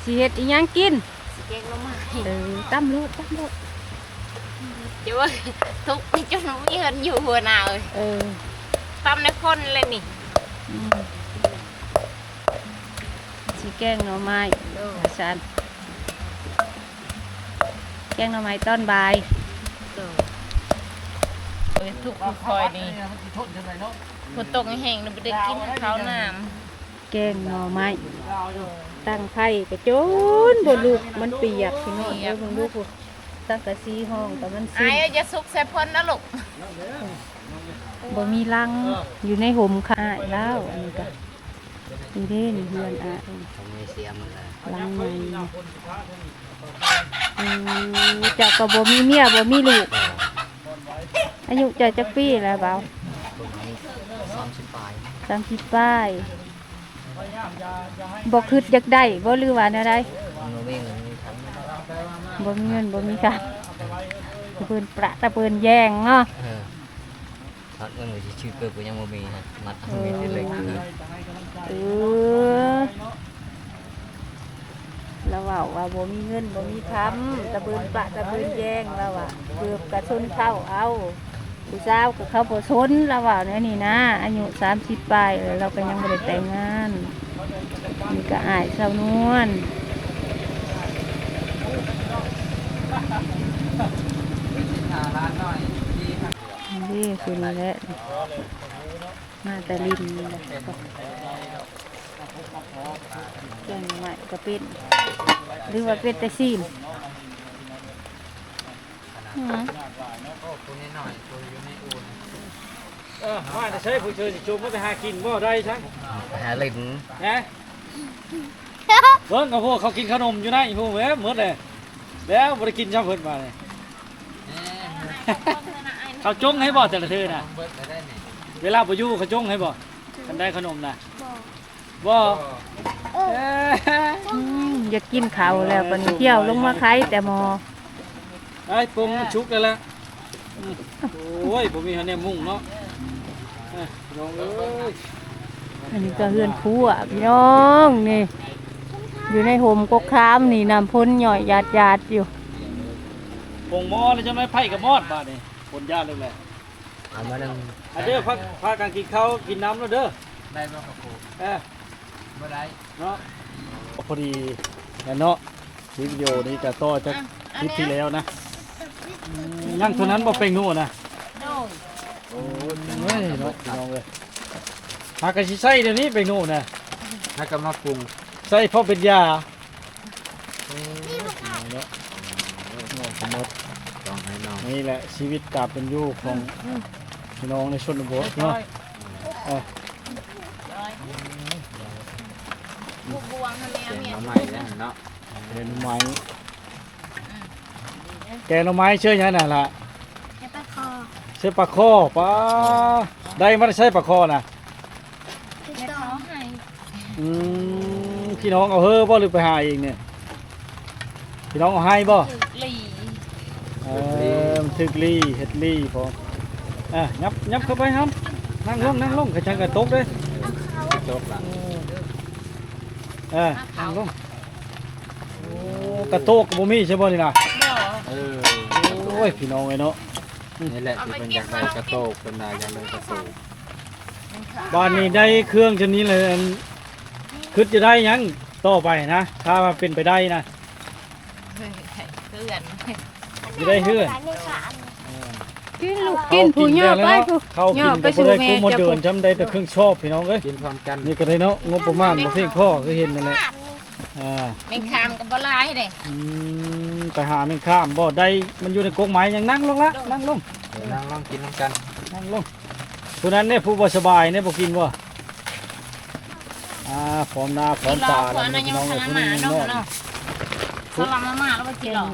สิเฮ็ดอีหยังกินสิแกงหน่อไม้ตั้มโลดเดี๋ยวทุกนี่จนมีเงินอยู่หัวหน้าตำในคนเลยนี่สิแกงหน่อไม้อาจารย์แกงหน่อไม้ตอนบ่ายทุกคอยนี่ฝนตกแห้งๆนี่บ่ได้กินข้าวน้ำแกงหน่อไม้ตั้งไผ่กระโจนบนลูกมันเปียกพี่น้องเอ้ยบนลูกตั้งกระซีห้องแต่มันซิอ้ายจะสุกใส่พ่นนะลูกบ่มีรังอยู่ในห่มค่ะแล้วอันนี้ก็นี่เด้นี่เฮือนรังใหม่เจ้าก็บ่มีเมียบ่มีลูกอายุเจ้าจักปีแล้วเบา30 ปลายบ่คิดอยากได้บ่หรือว่าแนวใดบ่มีเงินบ่มีค่ะเพิ่นประตะเพิ่นแย่งเนาะthật con người chỉ chưa cơ của nhau một mình mặt mình thì lịch เราว่าบ่มีเงินบ่มีคำตะเบิ่นประตะเบิ่นแย่งเราว่าเกือบกระชนเข้าเอาผู้สาวกับเขาบ่ชนเราว่าเนี่ยนี่นะอายุ30 ปลายเราก็ยังบ่ได้แต่งงานนี่ก็อ้ายสาวนวลนี่คือนี่แหละมาแต่ลินนี่แหละแกงใหม่ก็เป็นหรือว่าเป็นแต่ซีมว่าจะใช้ผู้เชิญชมว่าไปหากินบ่ได้ใช่หาลินนะเบิ้งกับพวกเขากินขนมอยู่นะอีพวกเว้ยเมื่อเลยแล้วบริกินชอบเพิ่นมาเลยเขาจงให้บ่แต่ละเธอน่ะเวลาไปอยู่เขาจงให้บ่กันได้ขนมน่ะบ่อยากกินข้าวแล้วปนี้เที่ยวลงมาขายแต่หมอไอ้ปรุงชุกกันแล้วโอ้ยผมมีฮันเนี่ยมุ่งเนาะน้องเอ้ยอันนี้ก็เฮือนคู่อ่ะพี่น้องนี่อยู่ในห่มกกคามนี่น้ำพ่นหย่อยหยาดอยู่ปงหม้อเลยใช่ไหมไผ่กับมอดบ้านนี่ผลยาเลยแหละเอามาดังเด้อพากันกินข้าวกินน้ำแล้วเด้อได้บ่ครับผมบ่ได้เนาะพอดีเนาะวิดีโอนี้จะต่อจากคลิปที่แล้วนะยังเท่านั้นบ่เป็นนู่นนะโอ้ยเฮ้ยเนาะพี่น้องเลยหากระชิใส่เดี๋ยวนี้เป็นนู่นนะถ้าก็มาปรุงใส่เพราะเป็นยานี่แหละชีวิตการเป็นอยู่ของพี่น้องในชนบทเนาะเอาใหม่เนาะแกงหน่อไม้แกงหน่อไม้เชื่อยังน่ะล่ะใช่ปลาคอปลาได้มาใช่ปลาคอน่ะพี่น้องเอาเฮ้อบ่หรือไปหาเองเนี่ยพี่น้องเอาให้บ่มันถึกลี่เฮ็ดลี่พอยับเข้าไปครับนั่งลงกระชังกระตกเลยจบละนั่งลงกระโตกบ่มีใช่บ่นี่นะโอ้ยพี่น้องไอ้เนาะนี่แหละที่เป็นอยากได้กระโตกเป็นได้อยากได้กระโตกบ้านนี้ได้เครื่องชนิดเลยคิดจะได้ยังต่อไปนะถ้ามาเป็นไปได้นะจะได้เฮือนกินลูกกินผู้ย่อไปผู้เขากินไปสู่แม่จะเดินจำได้แต่เครื่องชอบพี่น้องเอ้ยกินพร้อมกันนี่ก็ได้เนาะงบประมาณบ่เพียงพอก็เห็นนั่นแหละแมงคามกับบ่ลายเด้ไปหาแมงข้ามบ่ได้มันอยู่ในกรงไม้ยังนั่งลงละนั่งลงกินพร้อมกันนั่งลงผู้นั้นเนี่ยผู้บ่สบายเนี่ยบ่กินบ่พร้อมหน้าพร้อมตาแล้วพี่น้องผู้นี้เนาะสลัมมาแล้วบ่กินหรอก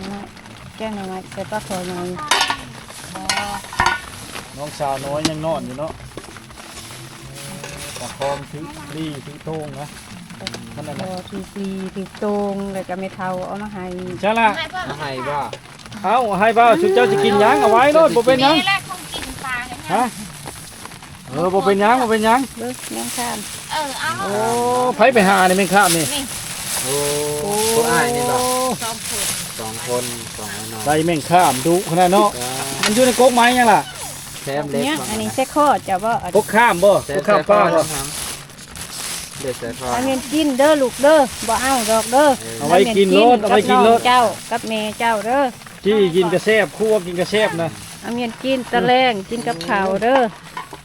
แกงหน่อไม้ใส่ปลาคอหน่อยน้องสาวน้อยยังนอนอยู่เนาะปลาคอมถือรีถือโต้งนะนั่นแหละถือโต้งแล้วก็ไม่เท่าเอามาให้ใช่ละให้บ้าเอาให้บ้าชุดเจ้าจะกินยังเอาไว้โน่นบ่เป็นยังฮะบ่เป็นยังเบิ้งแมงข้ามโอ้ไผไปหาเนี่ยแมงข้ามนี่ โอ้ผู้อ้ายนี่บ่ สองคน 2คน2น้อง ใส่แม่งข้ามดุขนาดเนาะมันอยู่ในกกไม้ยังล่ะ แซมเล็ก เนี่ยอันนี้ใส่ข้อจะบ่ กกข้ามบ่กกข้ามป้าบ่ เด็กใส่คอ เอาเงินกินเด้อลูกเด้อบ่เอาดอกเด้อ เอาไว้กินรถเอาไว้กินรถ บองเจ้ากับแม่เจ้าเด้อ จี้กินกระแซบคั่วกินกระแซบนะ เอาเงินกินตะแรงกินกับข้าวเด้อ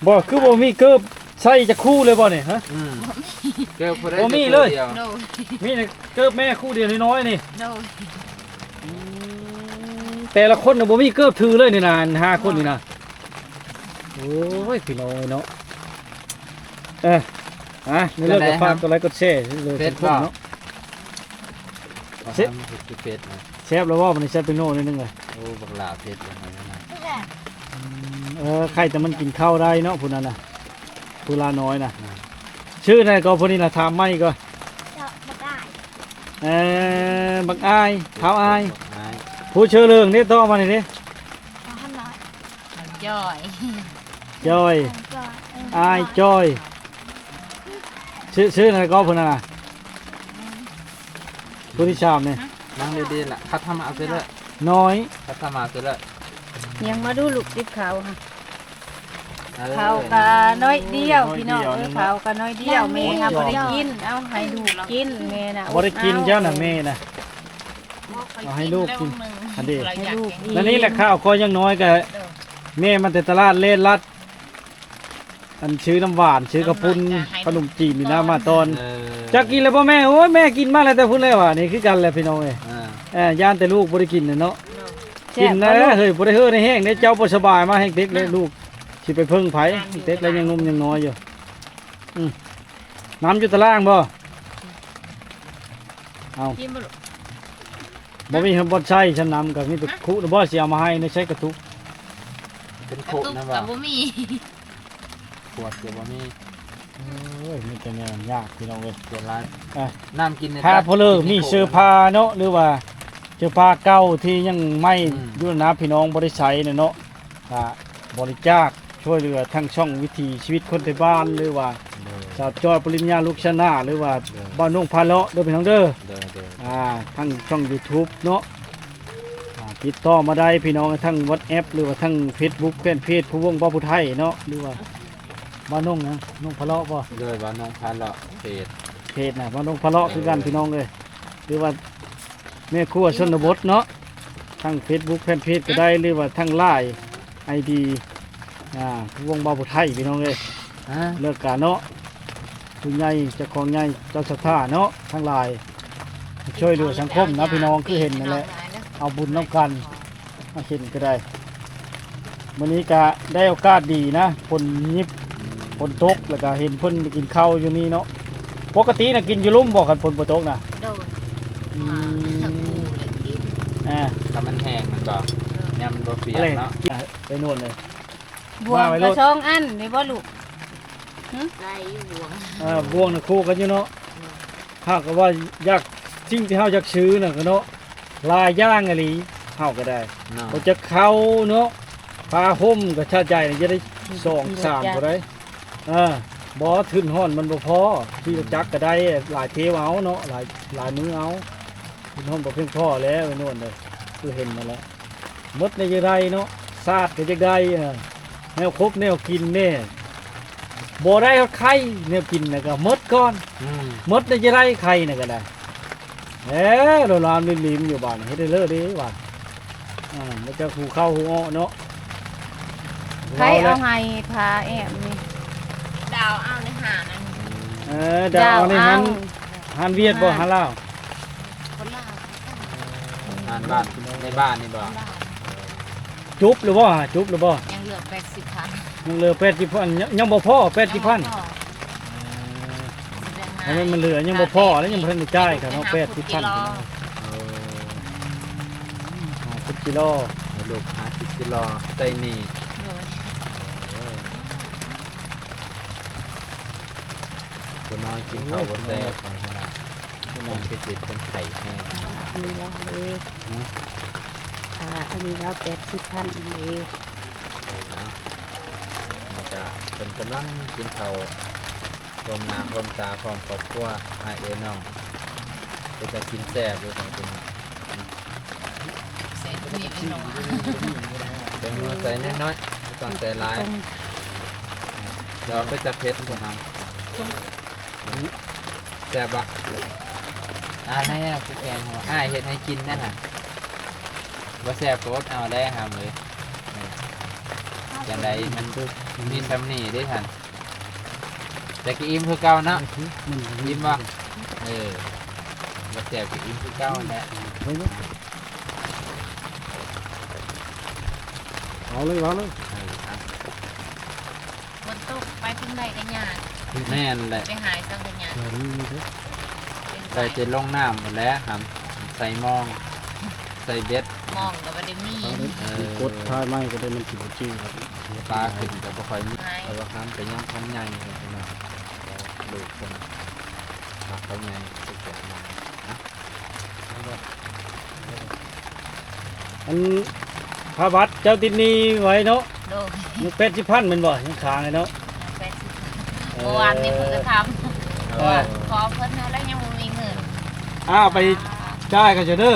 บ่คือบ่มีเกิบใส่จะคู่เลยบ่เนี่ยฮะ เกิดผู้ใด บ่มีเลย ดีว โดย มีแต่เกิบแม่คู่เดียวน้อยๆนี่ โดย แต่ละคนน่ะบ่มีเกิบถือเลยนี่นะ5คนนี่นะโอ้ยพี่น้องเนาะในเรื่องกับฝากกดไลค์กดแชร์เลยทุกคนเนาะ เสร็จเฟสนะ แซบแล้วว่ามันแซบเป็นโน่นิดนึงเลย โอ้บักหลาเฟสเลยนะ ใครแต่มันกินข้าวได้เนาะผู้นั้นน่ะผู้ลาน้อยน่ะชื่ออะไรก็ผู้นี้น่ะถามไม่ก็บักอายเท้าอาย อ้าย ผู้เชื่อเรื่องนี่ต่อมาหน่อยดิ จ่อย จอยอายจอยชื่ออะไรก็ผู้นั้นน่ะผู้ที่ชามเนี่ย นั่งดีๆล่ะคัดทำเอาไปเลย น้อย คัดทำเอาไปเลย ยังมาดูลูกติดข้าวค่ะ เอาเลย ข้าวกะน้อยเดียวพี่น้องข้าวกะน้อยเดียวแม่ค่ะบ่ได้กินเอาให้ลูกกินแม่น่ะ บ่ได้กินเจ้าน่ะแม่น่ะ เอาให้ลูกกินอันนี้ ให้ลูกกิน แล้วนี่แหละข้าวก็ยังน้อยก็แม่มันแต่ตลาดเล่นลัด อันชื่อน้ำหวานชื่อกระปุ้นขนมจีนนี่นะมาตอนจะกินแล้วพ่อแม่โอ้ยแม่กินมาแล้วแต่พูดเลยว่านี่คือกันแหละพี่น้องเอ้ยย่านแต่ลูกบ่ได้กินน่ะเนาะกินแล้วเฮ้ยบ่ได้เฮ้อในแห้งเด้เจ้าบ่สบายมาให้เด็กเลยลูกสิไปเพิ่งไผเด็กแล้วยังหนุ่มยังน้อยอยู่น้ำอยู่ตารางบ่เอา กินบ่ลูก บ่มีบ่ใช้ฉันนำกับมีแต่คุบ่สิเอามาให้ในใช้กระตุก เป็น ก โค ระตุก นะ กั ว่า บบ่มี ขวดเดี๋ยวบ่มี โอ้ยมันจะแนวยากพี่น้องเอ้ย เดี๋ยวร้าน อ่ะ น้ำกินใน ถ้าพอเลิกมีเสื้อผ้าเนาะหรือว่าเสื้อผ้าเก่าที่ยังไม่อยู่นะพี่น้องบ่ได้ใช้น่ะเนาะก็บริจาคช่วยเหลือทั้งช่องวิถีชีวิตคนในบ้านหรือว่าสาวจอยปริญญาลูกชนะหรือว่าบ้านนุ่งพาเลาะเด้อพี่น้องเด้อ เดี๋ยว ทั้งช่อง YouTube เนาะติดต่อมาได้พี่น้องทั้ง WhatsApp หรือว่าทั้ง Facebook แฟนเพจผู้วงบ่ผู้ไทยเนาะหรือว่าบ้านนุ่งนะนุ่งพะเลาะบ่ โดยว่าน้องพาเลาะเฟส เพจน่ะบ้านนุ่งพะเลาะคือกันพี่น้องเลยหรือว่าแม่ครัวชนบทเนาะทั้ง Facebook แฟนเพจก็ได้หรือว่าทั้ง LINE ID ผู้วงบ่ผู้ไทยพี่น้องเลย เลิกการเนาะคุณใหญ่เจ้าของใหญ่เจ้าศรัทธาเนาะทั้งหลายช่วยเหลือสังคมนะพี่น้องคือเห็นนั่นแหละเอาบุญน้ำกันมาเห็นก็ได้วันนี้ก็ได้โอกาสดีนะฝนยิบฝนตกแล้วก็เห็นเพิ่นไปกินข้าวอยู่นี่เนาะปกตินะกินอยู่ลุ่มบอกกันฝนบ่ตกนะ โดย อื ทั้ง ม คู่เลยกิน ถ้ามันแห้งมันก็ยำมันบ่เปีย อะไร กเนาะ ไปโน่นเลย บวงกระซองอันนี่บ่ลูก ได้อยู่บวง บวงน่ะคู่กันอยู่เนาะหากว่าอยากสิ่งที่เฮาอยากซื้อน่ะก็เนาะลายย่างอะไรเฮาก็ได้ เนาะ เขาจะเข้าเนาะปลาห่มกับชาติใหญ่นี่จะได้2-3ก็ได้บ่ขึ้นห้อนมันบ่พอที่จักก็ได้หลายเทวเอาเนาะหลายมือเอาขึ้นห้อนบ่เพียงพอแล้วไอ้โน่นเลยคือเห็นมาแล้วมดในจะได้เนาะซาดก็จะได้แนวครบแนวกินแน่บ่ได้ก็ไข่แนวกินน่ะก็มดก่อนมดในจะได้ไข่น่ะก็ได้เราลามลิมๆอยู่บ้านเฮ็ดได้เลอดีว่ามันจะหูเข้าหูอ้อเนาะ ใครเอาให้พาแอมนี่ ดาวเอาในหานั่น ดาวนี่หันเวียดบ่หันลาว คนลาว งานบ้านในบ้านนี่บ่ จุบหรือบ่จุบหรือบ่ ยังเหลือ80,000 ยังเหลือ80,000ยังบ่พอ80,000อันนี้มันเหลือยังบ่พอแล้วยังบ่ทันได้จ่ายครับเนาะ80,00010กิโล ลูก50กิโลไตนี่คนน้อยกินข้าวบนแดงของขนาดคนที่ติดเป็นไข่แห้ง นี่แล้วเลยอันนี้แล้ว80,000เลย มันจะเป็นกำลังกินข้าวรวมน้ำรวมตาพร้อมครอบครัวไอเอน้อง ไปจะกินแซ่บด้วยของคุณ เสร็จนี่เป็นหนอ เป็นมือใส่น้อยๆไม่ต้องใส่หลายเดี๋ยวไปจะเผ็ดคุณทำแซ่บปะแน่กูแกงหัวเห็ดให้กินนะฮะว่าแซ่บก็อดเอาได้หามเลยอย่างใดมันมีทำนี่ได้ทันแต่ก็อิ่มคือเก่าเนาะอิ่มบ่ว่าแซ่บก็อิ่มคือเก่าแหละ เอาเลยเอาเลย บนโต๊ะไปถึงไหนกันยาก แน่นแหละ ไปหายจังกันยาก ใส่เจลลงน้ำหมดแล้วครับใส่หมอง ใส่เบ็ด มองกับบ่ได้มี กดท้ายไม้ก็ได้มันสิบ่จริงครับ ปลาขึ้นกับบ่ค่อยมีเพราะว่าน้ำไปย่างท้องใหญ่เลยพี่น้องดูคนปลาเขาใหญ่สุดยอดมากนะ อันพระบัตรเจ้าติดหนี้ไว้เนาะ โดย ยังเป็ดสิพันแมันบ่ยังค้างเลยเนาะ แปดสิบเมื่อวานนี้เพิ่นก็ทำขอเพิ่นแล้วยังบ่มีเงิน ไปจ่ายกันเถอะเด้อ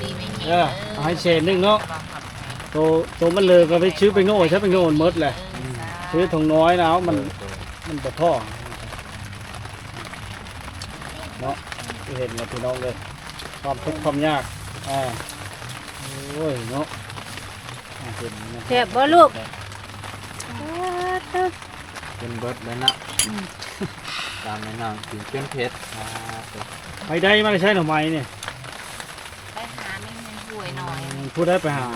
ดีไม่มี เอาให้เศษหนึงเนาะโตมันเลยก็ไปซื้อไปโง่ใช้ไปโง่หมดแหละซื้อถุงน้อยนะเอามันบ่ท่อเนาะเห็นแล้วพี่น้องเลยความทุกข์ความยากโอ้ยเนาะเห็นนะ แซ่บบ่ลูก เป็นเบิดเลยนะตามแม่น้องกินเป็นเผ็ด ไปได้มาได้ใช้หน่อไม้เนี่ย ไปหาไม่มีห่วยหน่อย พูดได้ไปหา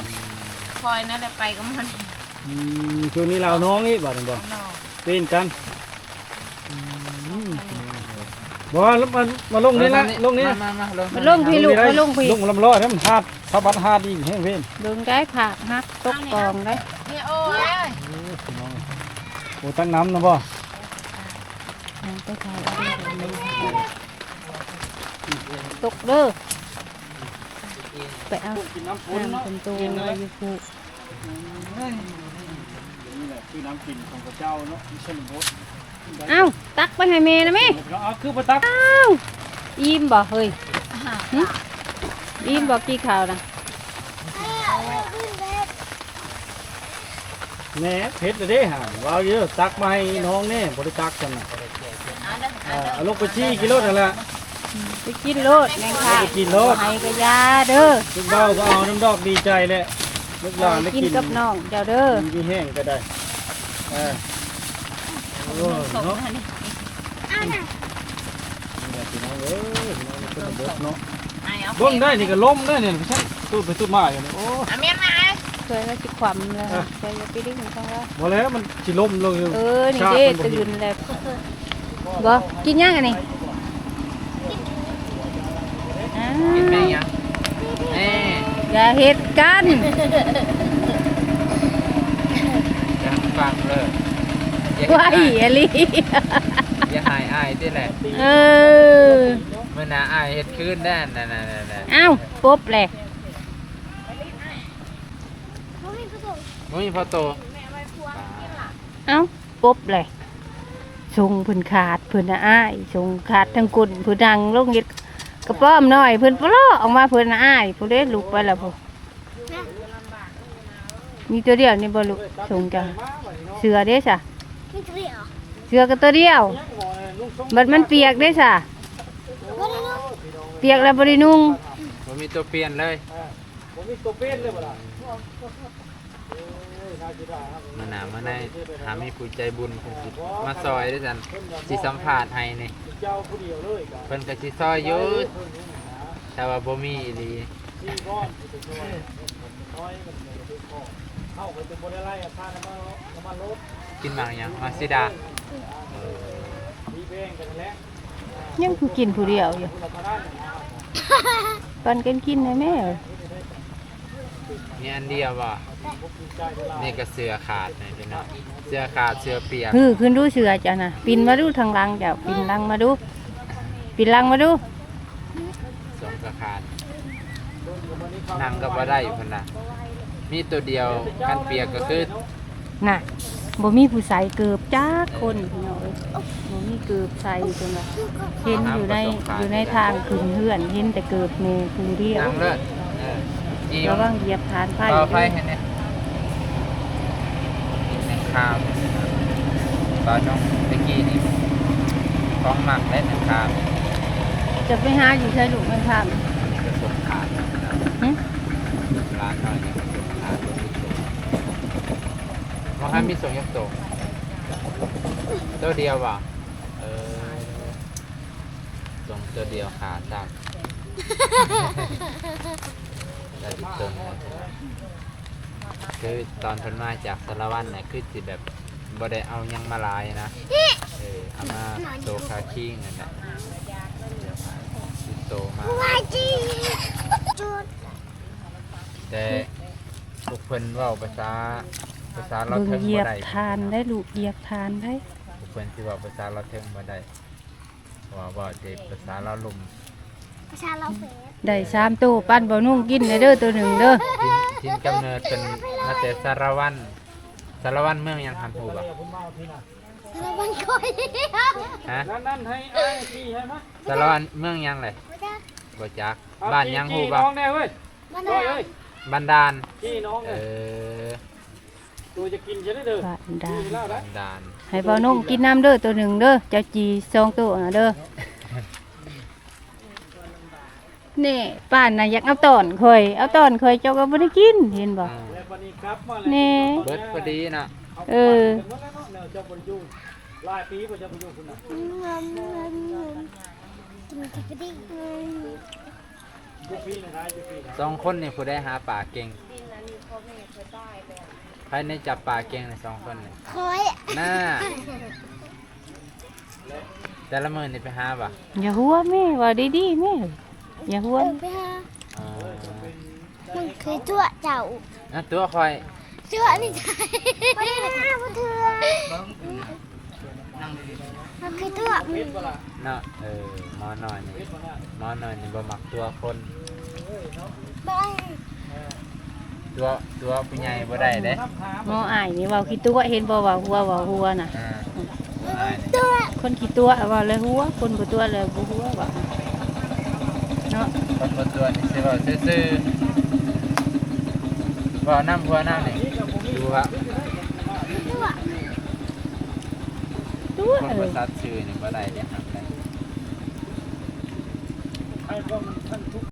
คอยนั่นแหละไปก็มัน ช่วงนี้เราน้องนี่บาดนี่บ่ นอก เป็นกันบ่แล้วมาลงนี่ละลงนี่ มา มาลงพี่ลูกมาลงพี่ ลงลำร้อยแล้วมันหาดพระบัตรหาดอีกแห้งเว้น ลงได้ผักฮักตกกองได้ นี่โอ้ย โอ้ตั้งน้ำนะบ่ ไปถ่ายตกเด้อไปเอา กินน้ำฝน น้ำ เนาะ เป็นตัวอยู่ผูก นี่แหละคือน้ำกินของพระเจ้าเนาะมีชนบท เอ้าตักไปให้แม่นะแม่ เอาคือบ่ตัก เอ้าอิ่มบ่เฮ้ยหึอิ่มบ่กี่ข้าวนะ แหน่เผ็ดเลยเด้ห่าว่าเยอะตักมาให้น้องแน่บ่ได้ตักกันน่ะ เอาลงไปชี้กิโลนั่นแหละ ไปกินโลดแม่ค่ะ ไปกินโลด ให้กระยาเด้อ ลูกเบ้าก็เอาน้ำดอกดีใจแหละลูกหลานได้ กิน กิน กับน้องเจ้าเด้อ มีแห้งก็ได้โอ้เนาะนี่แหละพี่น้องเอ้ยพี่น้องนี่เป็นบทเนาะ ไอ้เอา ล้มได้นี่ก็ล้มได้เนี่ยไม่ใช่ตู้ไปตู้มาอย่างนี้โอ้ เอาเมียนมา เคยแล้วสิความเลยเคยจะไปดิ้งของเรา บ่แล้วมันสิล้มลงอยู่ นี่เด้ตื่นแล้วบ่กินยังอันนี้อ้า กินแม่ ว ยังแม่ อย่าเฮ็ดกัน ยังฟังเลย ไหวอะลิ อย่าหายอายที่แหละ เออ เมื่อน่าอายเฮ็ดคืนได้นั่น เอ้าปุ๊บแหละ มุ้ยพอโต เอ้าปุ๊บแหละชงเพิ่นขาดเพิ่นน่ะอ้ายชงขาดทั้งกุ่นเพิ่นดังลงเฮ็ดกระป้อมน้อยเพิ่นปลอออกมาเพิ่นน่ะอ้ายผู้เด้ลุกไปแล้วพุ่นมีตัวเดียวนี่บ่ลุกชงจังเสือเด้ซะเสือก็ตัวเดียวบัดมันเปียกเด้ซะเปียกแล้วบ่ได้นุ่ง ผมมีตัวเปลี่ยนเลย ผมมีตัวเป็นเลยบ่ล่ะ มาหนามาในหามีผู้ใจบุญเพิ่นสิมาซอยด้วยกันสิสัมภาษณ์ให้นี่ เจ้าผู้เดียวเลยกับ เพิ่นก็สิซอยอยู่แต่ว่าบ่มีอีหลี ที่ก้อนที่เป็นน้อยมันเป็นข้อเข้าไปเป็นบ่ได้ไล่ค่าน้ำมันรถ กินหมากหยังมาซิดา มีแบ่งกันแล้ว ยังคือกินผู้เดียวอยู่ เราทาน ปันกันกินให้แม่ มีอันเดียวบ่นี่ก็เสื้อขาดนี่พี่น้องเสื้อขาดเสื้อเปียก คือขึ้นดูเสือจ้ะนะปินมาดูทางหลังจ้ะปินหลังมาดูปินหลังมาดู สองก็ขาดนั่งก็บ่ได้เพิ่นน่ะมีตัวเดียวกันเปียกก็คือ น่ะบ่มีผู้ใส่เกือบจ้าคนพี่น้องเอ้ย บ่มีเกือบใส่จนว่าเห็นอยู่ในทางขึ้นเฮือนเห็นแต่เกือบแม่ผู้เดียว นั่งเลิศอี ระวังเหยียบฐานไฟ ต่อไฟให้เนี่ยแมงคามตอนน้องตะกี้นี่ของหมักและแมงคาม จะไปหาอยู่ใช่ลูกไม่ท กระสุนขาด ำหึ ร้านหน่อยเนี่ยกระสุนขาดมาให้มีส่งยักษ์โตตัวเดียวว่ะส่งตัวเดียวขาดจับแต่ติดตรงคือตอนเพิ่นมาจากสารวัตรเนี่ยคือสิแบบบ่ได้เอายังมาลายนะเอามาโตคาคิงนั่นแหละติดโตมาแต่ทุกเพิ่นเว้าภาษาเรา เบิ่ง เทิง เหยี บ่ ยบ ได้ ทานได้ลูกเหยียบทานได้ ทุกเพิ่นสิเว้าภาษาเราเทิงบ่ได้ว่าเด็กภาษาเราลุ่ม ได้3ตู้ปั้นบ่นุ่งกินเด้อตัวหนึ่งเด้อ ทินกำเนิดเป็นมาแต่สารวัตรเมืองยังทันถูกป่ะฮะ นั่นให้อ้ายพี่ให้มั้ย สารวัตรเมืองยังเลยบ่จักบ้านยังหู พี่ ป่ะ น้องแน่เว้ยเฮ้ย บันดาล พี่น้องเนี่ยตัวจะกินจะได้เด้อ บ้านดา เล่าได้ บันดาล ให้บ่นุ่งกินน้ำเด้อตัวหนึ่งเด้อเจ้าจี2ตู้น่ะเด้อนี่ป้านน่ะอยากเอาตอนเคยเอาตอนเคยเจ้าก็บ่ได้กินเห็นบ่ แล้ววันนี้กลับมา นี่ เบิดพอดีนะ เออ เจ้าบ่อยู่หลายปีบ่เจ้าบ่อยู่พุ่นน่ะอยู่ปีนึงได้อยู่ปีนึง สองคนนี่ผู้ได้หาป่าเก่งใครในจับป่าเก่งในสองคนนี่น่าแต่ละมื้อนี่ไปหาป่ะ อย่าหัวแม่ว่าดีๆแม่อย่าหัว อ๋อ มันคือตัวเจ้า นะตัวคอย ตัวนี่ใช่ไม่ได้นะมันเถื่อมันคือตัวมัน เนาะหมอหน่อยนี่บ่มักตัวคน ไป ตัวผู้ใหญ่บ่ได้เด้ หมออ้ายนี่เว้าขี้ตัวเห็นบ่ว่าหัวน่ะ อ่า ตัว คนขี้ตัวว่าเลยหัวคนบ่ตัวเลยบ่หัวว่าเนาะ คนบ่ตัวนี่สิเว้าซื่อๆเว้าน้ำหัวน้ำนี่ดูว่า ตัว คน เอ บ่ อ ซัดชื่อนี่บ่ได้เด้ครับ ให้ความท่านทุก